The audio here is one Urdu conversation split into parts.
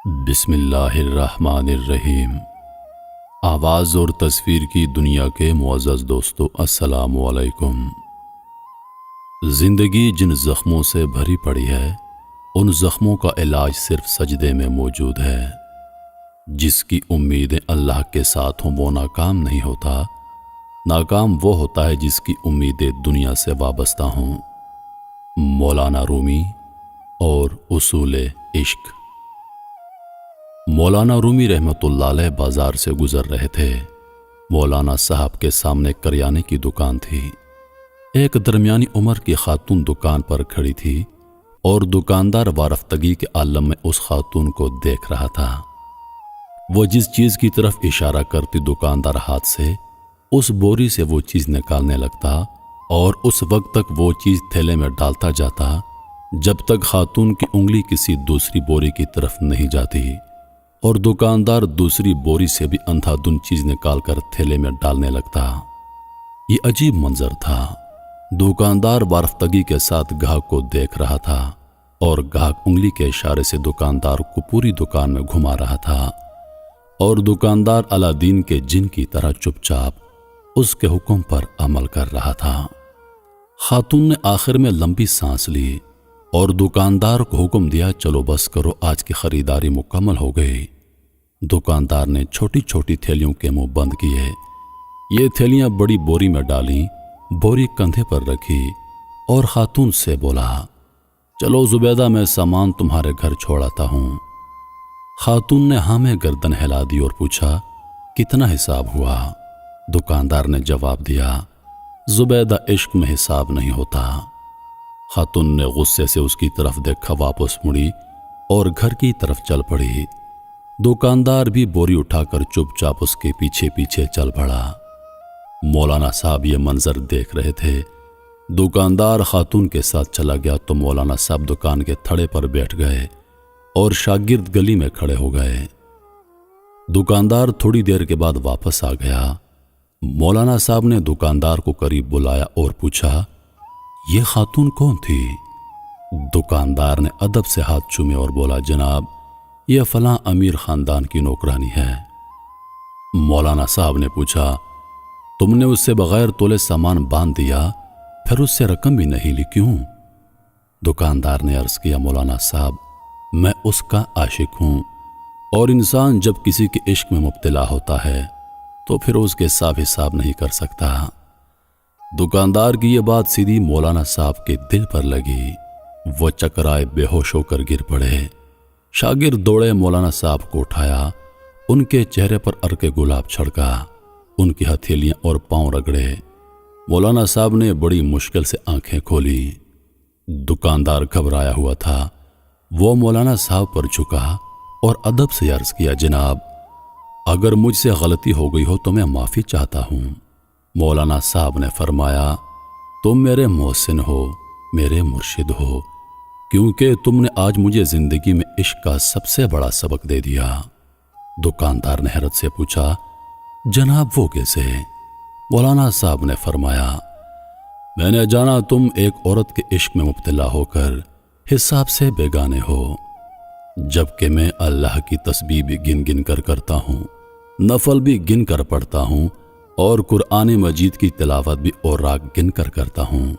بسم اللہ الرحمن الرحیم۔ آواز اور تصویر کی دنیا کے معزز دوستو، السلام علیکم۔ زندگی جن زخموں سے بھری پڑی ہے، ان زخموں کا علاج صرف سجدے میں موجود ہے۔ جس کی امیدیں اللہ کے ساتھ ہوں وہ ناکام نہیں ہوتا، ناکام وہ ہوتا ہے جس کی امیدیں دنیا سے وابستہ ہوں۔ مولانا رومی اور اصول عشق۔ مولانا رومی رحمۃ اللہ علیہ بازار سے گزر رہے تھے۔ مولانا صاحب کے سامنے کریانے کی دکان تھی۔ ایک درمیانی عمر کی خاتون دکان پر کھڑی تھی اور دکاندار وارفتگی کے عالم میں اس خاتون کو دیکھ رہا تھا۔ وہ جس چیز کی طرف اشارہ کرتی دکاندار ہاتھ سے اس بوری سے وہ چیز نکالنے لگتا اور اس وقت تک وہ چیز تھیلے میں ڈالتا جاتا جب تک خاتون کی انگلی کسی دوسری بوری کی طرف نہیں جاتی، اور دکاندار دوسری بوری سے بھی اندھا دھند چیز نکال کر تھیلے میں ڈالنے لگتا۔ یہ عجیب منظر تھا۔ دکاندار وارفتگی کے ساتھ گاہک کو دیکھ رہا تھا اور گاہک انگلی کے اشارے سے دکاندار کو پوری دکان میں گھما رہا تھا، اور دکاندار الادین کے جن کی طرح چپ چاپ اس کے حکم پر عمل کر رہا تھا۔ خاتون نے آخر میں لمبی سانس لی اور دکاندار کو حکم دیا، چلو بس کرو، آج کی خریداری مکمل ہو گئی۔ دکاندار نے چھوٹی چھوٹی تھیلیوں کے منہ بند کیے۔ یہ تھیلیاں بڑی بوری میں ڈالیں، بوری کندھے پر رکھی اور خاتون سے بولا، چلو زبیدہ، میں سامان تمہارے گھر چھوڑ آتا ہوں۔ خاتون نے ہاں میں گردن ہلا دی اور پوچھا، کتنا حساب ہوا؟ دکاندار نے جواب دیا، زبیدہ، عشق میں حساب نہیں ہوتا۔ خاتون نے غصے سے اس کی طرف دیکھا، واپس مڑی اور گھر کی طرف چل پڑی۔ دکاندار بھی بوری اٹھا کر چپ چاپ اس کے پیچھے پیچھے چل پڑا۔ مولانا صاحب یہ منظر دیکھ رہے تھے۔ دکاندار خاتون کے ساتھ چلا گیا تو مولانا صاحب دکان کے تھڑے پر بیٹھ گئے اور شاگرد گلی میں کھڑے ہو گئے۔ دکاندار تھوڑی دیر کے بعد واپس آ گیا۔ مولانا صاحب نے دکاندار کو قریب بلایا اور پوچھا، یہ خاتون کون تھی؟ دکاندار نے ادب سے ہاتھ چومے اور بولا، جناب، یہ فلاں امیر خاندان کی نوکرانی ہے۔ مولانا صاحب نے پوچھا، تم نے اس سے بغیر تولے سامان باندھ دیا، پھر اس سے رقم بھی نہیں لی، کیوں؟ دکاندار نے عرض کیا، مولانا صاحب، میں اس کا عاشق ہوں، اور انسان جب کسی کے عشق میں مبتلا ہوتا ہے تو پھر اس کے صاف حساب نہیں کر سکتا۔ دکاندار کی یہ بات سیدھی مولانا صاحب کے دل پر لگی۔ وہ چکرائے بے ہوش ہو کر گر پڑے۔ شاگرد دوڑے، مولانا صاحب کو اٹھایا، ان کے چہرے پر عرق گلاب چھڑکا، ان کی ہتھیلیاں اور پاؤں رگڑے۔ مولانا صاحب نے بڑی مشکل سے آنکھیں کھولی۔ دکاندار گھبرایا ہوا تھا۔ وہ مولانا صاحب پر جھکا اور ادب سے عرض کیا، جناب، اگر مجھ سے غلطی ہو گئی ہو تو میں معافی چاہتا ہوں۔ مولانا صاحب نے فرمایا، تم میرے محسن ہو، میرے مرشد ہو، کیونکہ تم نے آج مجھے زندگی میں عشق کا سب سے بڑا سبق دے دیا۔ دکاندار نے حیرت سے پوچھا، جناب وہ کیسے؟ مولانا صاحب نے فرمایا، میں نے جانا تم ایک عورت کے عشق میں مبتلا ہو کر حساب سے بیگانے ہو، جبکہ میں اللہ کی تسبیح بھی گن گن کر کرتا ہوں، نفل بھی گن کر پڑھتا ہوں، اور قرآن مجید کی تلاوت بھی اور راگ گن کر کرتا ہوں،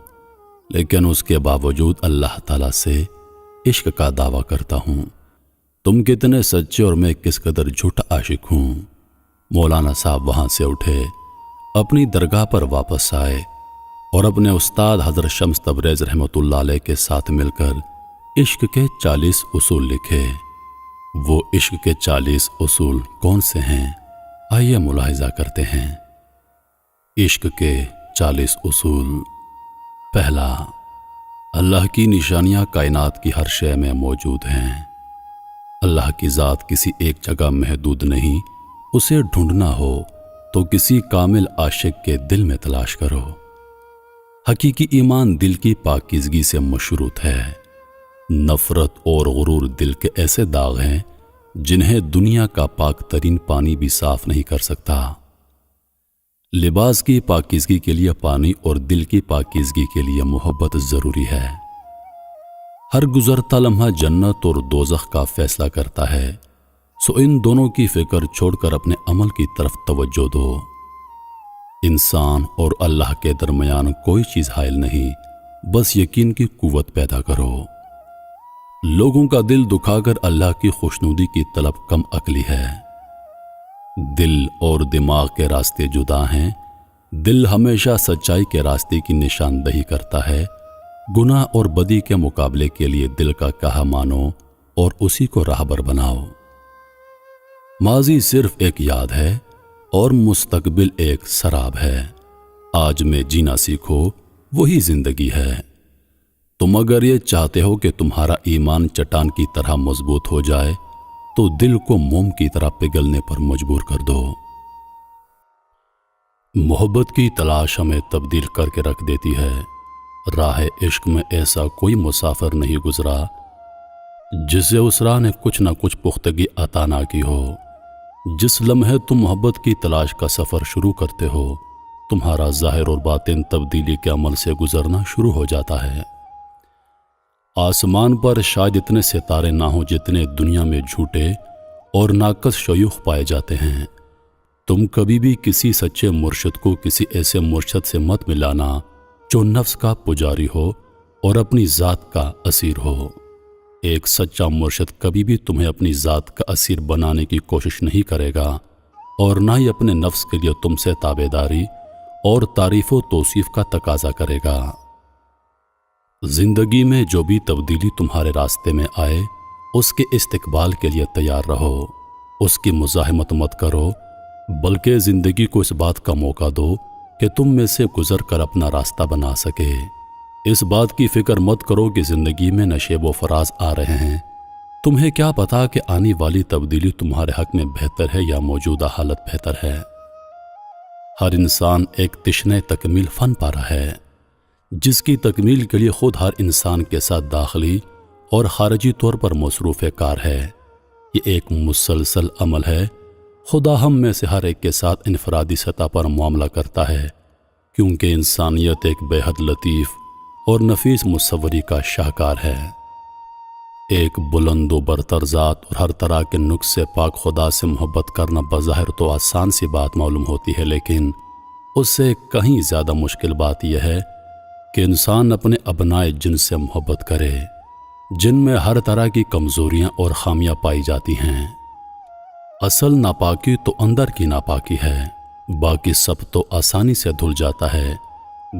لیکن اس کے باوجود اللہ تعالیٰ سے عشق کا دعویٰ کرتا ہوں۔ تم کتنے سچے اور میں کس قدر جھوٹا عاشق ہوں۔ مولانا صاحب وہاں سے اٹھے، اپنی درگاہ پر واپس آئے اور اپنے استاد حضرت شمس تبریز رحمۃ اللہ علیہ کے ساتھ مل کر عشق کے 40 اصول لکھے۔ وہ عشق کے 40 اصول کون سے ہیں؟ آئیے ملاحظہ کرتے ہیں۔ عشق کے 40 اصول۔ پہلا، اللہ کی نشانیاں کائنات کی ہر شے میں موجود ہیں۔ اللہ کی ذات کسی ایک جگہ محدود نہیں، اسے ڈھونڈنا ہو تو کسی کامل عاشق کے دل میں تلاش کرو۔ حقیقی ایمان دل کی پاکیزگی سے مشروط ہے۔ نفرت اور غرور دل کے ایسے داغ ہیں جنہیں دنیا کا پاک ترین پانی بھی صاف نہیں کر سکتا۔ لباس کی پاکیزگی کے لیے پانی اور دل کی پاکیزگی کے لیے محبت ضروری ہے۔ ہر گزرتا لمحہ جنت اور دوزخ کا فیصلہ کرتا ہے، سو ان دونوں کی فکر چھوڑ کر اپنے عمل کی طرف توجہ دو۔ انسان اور اللہ کے درمیان کوئی چیز حائل نہیں، بس یقین کی قوت پیدا کرو۔ لوگوں کا دل دکھا کر اللہ کی خوشنودی کی طلب کم عقلی ہے۔ دل اور دماغ کے راستے جدا ہیں۔ دل ہمیشہ سچائی کے راستے کی نشاندہی کرتا ہے۔ گناہ اور بدی کے مقابلے کے لیے دل کا کہا مانو اور اسی کو راہبر بناؤ۔ ماضی صرف ایک یاد ہے اور مستقبل ایک سراب ہے۔ آج میں جینا سیکھو، وہی زندگی ہے۔ تم اگر یہ چاہتے ہو کہ تمہارا ایمان چٹان کی طرح مضبوط ہو جائے تو دل کو موم کی طرح پگھلنے پر مجبور کر دو۔ محبت کی تلاش ہمیں تبدیل کر کے رکھ دیتی ہے۔ راہ عشق میں ایسا کوئی مسافر نہیں گزرا جسے اس راہ نے کچھ نہ کچھ پختگی عطا نہ کی ہو۔ جس لمحے تم محبت کی تلاش کا سفر شروع کرتے ہو، تمہارا ظاہر اور باطن تبدیلی کے عمل سے گزرنا شروع ہو جاتا ہے۔ آسمان پر شاید اتنے ستارے نہ ہوں جتنے دنیا میں جھوٹے اور ناقص شیوخ پائے جاتے ہیں۔ تم کبھی بھی کسی سچے مرشد کو کسی ایسے مرشد سے مت ملانا جو نفس کا پجاری ہو اور اپنی ذات کا اسیر ہو۔ ایک سچا مرشد کبھی بھی تمہیں اپنی ذات کا اسیر بنانے کی کوشش نہیں کرے گا اور نہ ہی اپنے نفس کے لیے تم سے تابعداری اور تعریف و توصیف کا تقاضا کرے گا۔ زندگی میں جو بھی تبدیلی تمہارے راستے میں آئے، اس کے استقبال کے لیے تیار رہو۔ اس کی مزاحمت مت کرو، بلکہ زندگی کو اس بات کا موقع دو کہ تم میں سے گزر کر اپنا راستہ بنا سکے۔ اس بات کی فکر مت کرو کہ زندگی میں نشیب و فراز آ رہے ہیں۔ تمہیں کیا پتا کہ آنے والی تبدیلی تمہارے حق میں بہتر ہے یا موجودہ حالت بہتر ہے۔ ہر انسان ایک تشنہ تکمیل فن پارا ہے، جس کی تکمیل کے لیے خود ہر انسان کے ساتھ داخلی اور خارجی طور پر مصروف کار ہے۔ یہ ایک مسلسل عمل ہے۔ خدا ہم میں سے ہر ایک کے ساتھ انفرادی سطح پر معاملہ کرتا ہے، کیونکہ انسانیت ایک بے حد لطیف اور نفیس مصوری کا شاہکار ہے۔ ایک بلند و برتر ذات اور ہر طرح کے نقص سے پاک خدا سے محبت کرنا بظاہر تو آسان سی بات معلوم ہوتی ہے، لیکن اس سے کہیں زیادہ مشکل بات یہ ہے کہ انسان اپنے ابنائے جن سے محبت کرے، جن میں ہر طرح کی کمزوریاں اور خامیاں پائی جاتی ہیں۔ اصل ناپاکی تو اندر کی ناپاکی ہے، باقی سب تو آسانی سے دھل جاتا ہے۔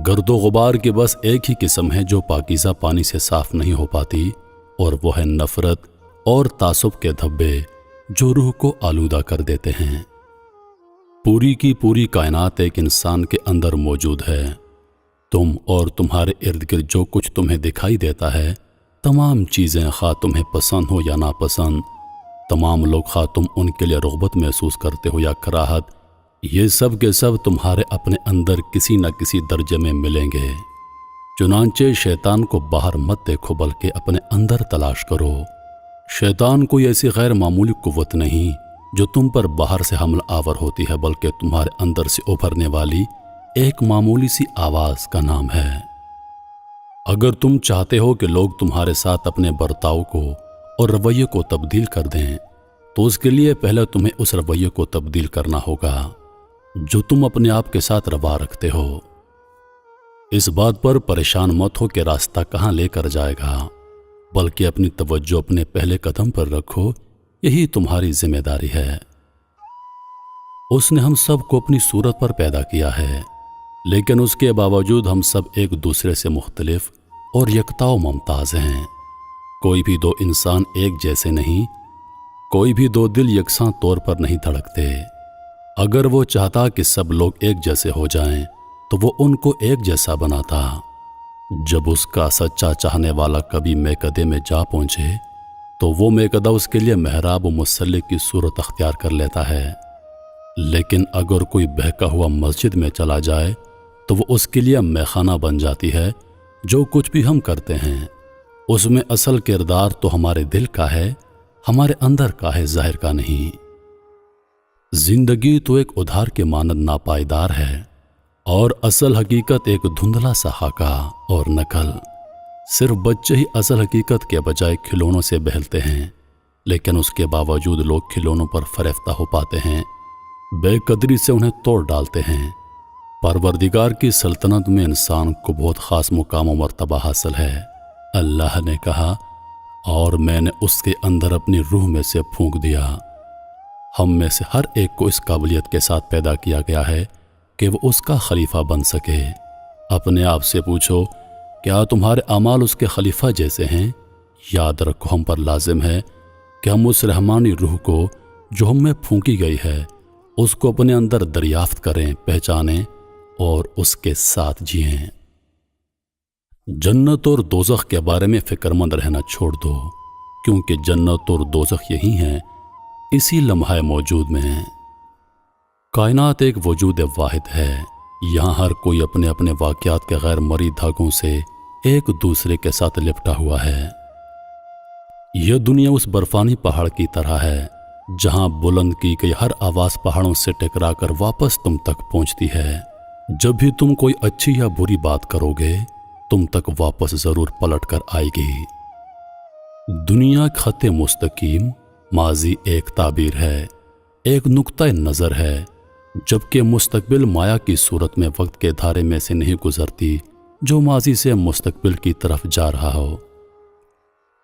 گرد و غبار کی بس ایک ہی قسم ہے جو پاکیزہ پانی سے صاف نہیں ہو پاتی، اور وہ ہے نفرت اور تعصب کے دھبے جو روح کو آلودہ کر دیتے ہیں۔ پوری کی پوری کائنات ایک انسان کے اندر موجود ہے۔ تم اور تمہارے ارد گرد جو کچھ تمہیں دکھائی دیتا ہے، تمام چیزیں خواہ تمہیں پسند ہو یا ناپسند، تمام لوگ خواہ تم ان کے لیے رغبت محسوس کرتے ہو یا کراہت، یہ سب کے سب تمہارے اپنے اندر کسی نہ کسی درجے میں ملیں گے۔ چنانچہ شیطان کو باہر مت دیکھو بلکہ اپنے اندر تلاش کرو۔ شیطان کوئی ایسی غیر معمولی قوت نہیں جو تم پر باہر سے حملہ آور ہوتی ہے، بلکہ تمہارے اندر سے ابھرنے والی ایک معمولی سی آواز کا نام ہے۔ اگر تم چاہتے ہو کہ لوگ تمہارے ساتھ اپنے برتاؤ کو اور رویے کو تبدیل کر دیں، تو اس کے لیے پہلے تمہیں اس رویے کو تبدیل کرنا ہوگا جو تم اپنے آپ کے ساتھ روا رکھتے ہو۔ اس بات پر پریشان مت ہو کہ راستہ کہاں لے کر جائے گا، بلکہ اپنی توجہ اپنے پہلے قدم پر رکھو، یہی تمہاری ذمہ داری ہے۔ اس نے ہم سب کو اپنی صورت پر پیدا کیا ہے، لیکن اس کے باوجود ہم سب ایک دوسرے سے مختلف اور یکتا و ممتاز ہیں۔ کوئی بھی دو انسان ایک جیسے نہیں، کوئی بھی دو دل یکساں طور پر نہیں دھڑکتے۔ اگر وہ چاہتا کہ سب لوگ ایک جیسے ہو جائیں تو وہ ان کو ایک جیسا بناتا۔ جب اس کا سچا چاہنے والا کبھی میکدے میں جا پہنچے تو وہ میکدہ اس کے لیے محراب و مصلی کی صورت اختیار کر لیتا ہے، لیکن اگر کوئی بہکا ہوا مسجد میں چلا جائے تو وہ اس کے لیے میخانہ بن جاتی ہے۔ جو کچھ بھی ہم کرتے ہیں اس میں اصل کردار تو ہمارے دل کا ہے، ہمارے اندر کا ہے، ظاہر کا نہیں۔ زندگی تو ایک ادھار کے مانند ناپائیدار ہے، اور اصل حقیقت ایک دھندلا سا خاکہ اور نقل۔ صرف بچے ہی اصل حقیقت کے بجائے کھلونوں سے بہلتے ہیں، لیکن اس کے باوجود لوگ کھلونوں پر فریفتہ ہو پاتے ہیں، بے قدری سے انہیں توڑ ڈالتے ہیں۔ پروردگار کی سلطنت میں انسان کو بہت خاص مقام و مرتبہ حاصل ہے۔ اللہ نے کہا، اور میں نے اس کے اندر اپنی روح میں سے پھونک دیا۔ ہم میں سے ہر ایک کو اس قابلیت کے ساتھ پیدا کیا گیا ہے کہ وہ اس کا خلیفہ بن سکے۔ اپنے آپ سے پوچھو، کیا تمہارے اعمال اس کے خلیفہ جیسے ہیں؟ یاد رکھو، ہم پر لازم ہے کہ ہم اس رحمانی روح کو جو ہم میں پھونکی گئی ہے اس کو اپنے اندر دریافت کریں، پہچانیں اور اس کے ساتھ جئیں۔ جنت اور دوزخ کے بارے میں فکر مند رہنا چھوڑ دو، کیونکہ جنت اور دوزخ یہی ہیں، اسی لمحہ موجود میں ہیں۔ کائنات ایک وجود واحد ہے، یہاں ہر کوئی اپنے اپنے واقعات کے غیر مرئی دھاگوں سے ایک دوسرے کے ساتھ لپٹا ہوا ہے۔ یہ دنیا اس برفانی پہاڑ کی طرح ہے جہاں بلند کی گئی ہر آواز پہاڑوں سے ٹکرا کر واپس تم تک پہنچتی ہے۔ جب بھی تم کوئی اچھی یا بری بات کرو گے، تم تک واپس ضرور پلٹ کر آئے گی۔ دنیا خط مستقیم، ماضی ایک تعبیر ہے، ایک نقطہ نظر ہے، جبکہ مستقبل مایا کی صورت میں وقت کے دھارے میں سے نہیں گزرتی جو ماضی سے مستقبل کی طرف جا رہا ہو۔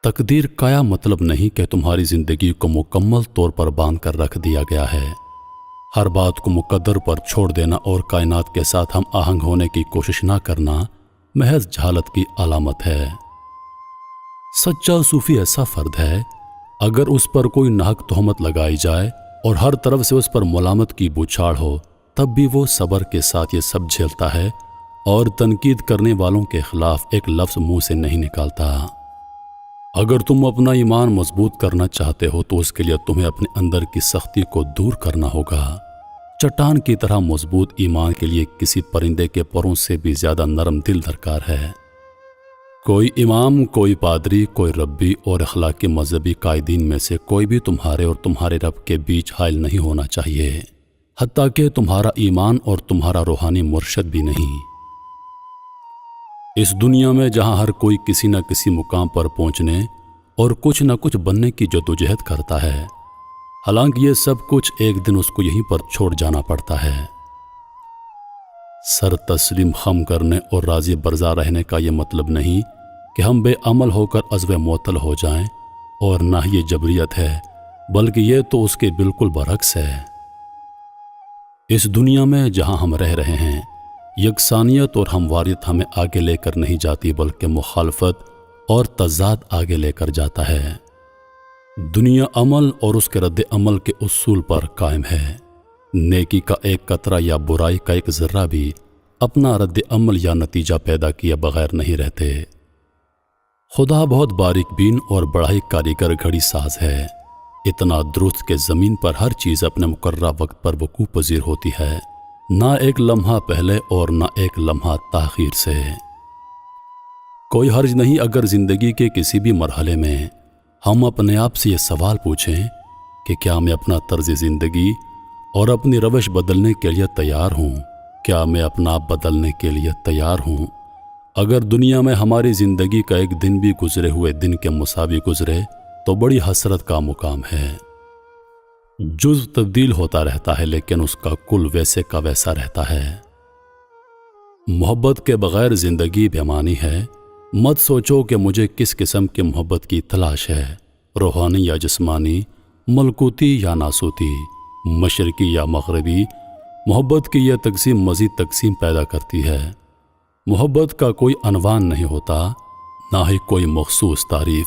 تقدیر کا مطلب نہیں کہ تمہاری زندگی کو مکمل طور پر باندھ کر رکھ دیا گیا ہے۔ ہر بات کو مقدر پر چھوڑ دینا اور کائنات کے ساتھ ہم آہنگ ہونے کی کوشش نہ کرنا محض جہالت کی علامت ہے۔ سچا صوفی ایسا فرد ہے، اگر اس پر کوئی ناحق تہمت لگائی جائے اور ہر طرف سے اس پر ملامت کی بوچھاڑ ہو، تب بھی وہ صبر کے ساتھ یہ سب جھیلتا ہے اور تنقید کرنے والوں کے خلاف ایک لفظ منہ سے نہیں نکالتا۔ اگر تم اپنا ایمان مضبوط کرنا چاہتے ہو تو اس کے لیے تمہیں اپنے اندر کی سختی کو دور کرنا ہوگا۔ چٹان کی طرح مضبوط ایمان کے لیے کسی پرندے کے پروں سے بھی زیادہ نرم دل درکار ہے۔ کوئی امام، کوئی پادری، کوئی ربی اور اخلاقی مذہبی قائدین میں سے کوئی بھی تمہارے اور تمہارے رب کے بیچ حائل نہیں ہونا چاہیے، حتیٰ کہ تمہارا ایمان اور تمہارا روحانی مرشد بھی نہیں۔ اس دنیا میں جہاں ہر کوئی کسی نہ کسی مقام پر پہنچنے اور کچھ نہ کچھ بننے کی جدوجہد کرتا ہے، حالانکہ یہ سب کچھ ایک دن اس کو یہیں پر چھوڑ جانا پڑتا ہے۔ سر تسلیم خم کرنے اور راضی برضا رہنے کا یہ مطلب نہیں کہ ہم بے عمل ہو کر عزو معطل ہو جائیں، اور نہ یہ جبریت ہے، بلکہ یہ تو اس کے بالکل برعکس ہے۔ اس دنیا میں جہاں ہم رہ رہے ہیں، یکسانیت اور ہمواریت ہمیں آگے لے کر نہیں جاتی، بلکہ مخالفت اور تضاد آگے لے کر جاتا ہے۔ دنیا عمل اور اس کے رد عمل کے اصول پر قائم ہے۔ نیکی کا ایک قطرہ یا برائی کا ایک ذرہ بھی اپنا رد عمل یا نتیجہ پیدا کیے بغیر نہیں رہتے۔ خدا بہت باریک بین اور بڑا ہی کاریگر گھڑی ساز ہے، اتنا درست کہ زمین پر ہر چیز اپنے مقررہ وقت پر وقوع پذیر ہوتی ہے، نہ ایک لمحہ پہلے اور نہ ایک لمحہ تاخیر سے۔ کوئی حرج نہیں اگر زندگی کے کسی بھی مرحلے میں ہم اپنے آپ سے یہ سوال پوچھیں کہ کیا میں اپنا طرز زندگی اور اپنی روش بدلنے کے لیے تیار ہوں؟ کیا میں اپنا آپ بدلنے کے لیے تیار ہوں؟ اگر دنیا میں ہماری زندگی کا ایک دن بھی گزرے ہوئے دن کے مساوی گزرے تو بڑی حسرت کا مقام ہے۔ جز تبدیل ہوتا رہتا ہے، لیکن اس کا کل ویسے کا ویسا رہتا ہے۔ محبت کے بغیر زندگی بےمعنی ہے۔ مت سوچو کہ مجھے کس قسم کی محبت کی تلاش ہے، روحانی یا جسمانی، ملکوتی یا ناسوتی، مشرقی یا مغربی۔ محبت کی یہ تقسیم مزید تقسیم پیدا کرتی ہے۔ محبت کا کوئی عنوان نہیں ہوتا، نہ ہی کوئی مخصوص تعریف،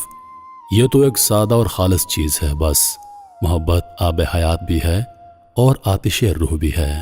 یہ تو ایک سادہ اور خالص چیز ہے۔ بس محبت آب حیات بھی ہے اور آتش روح بھی ہے۔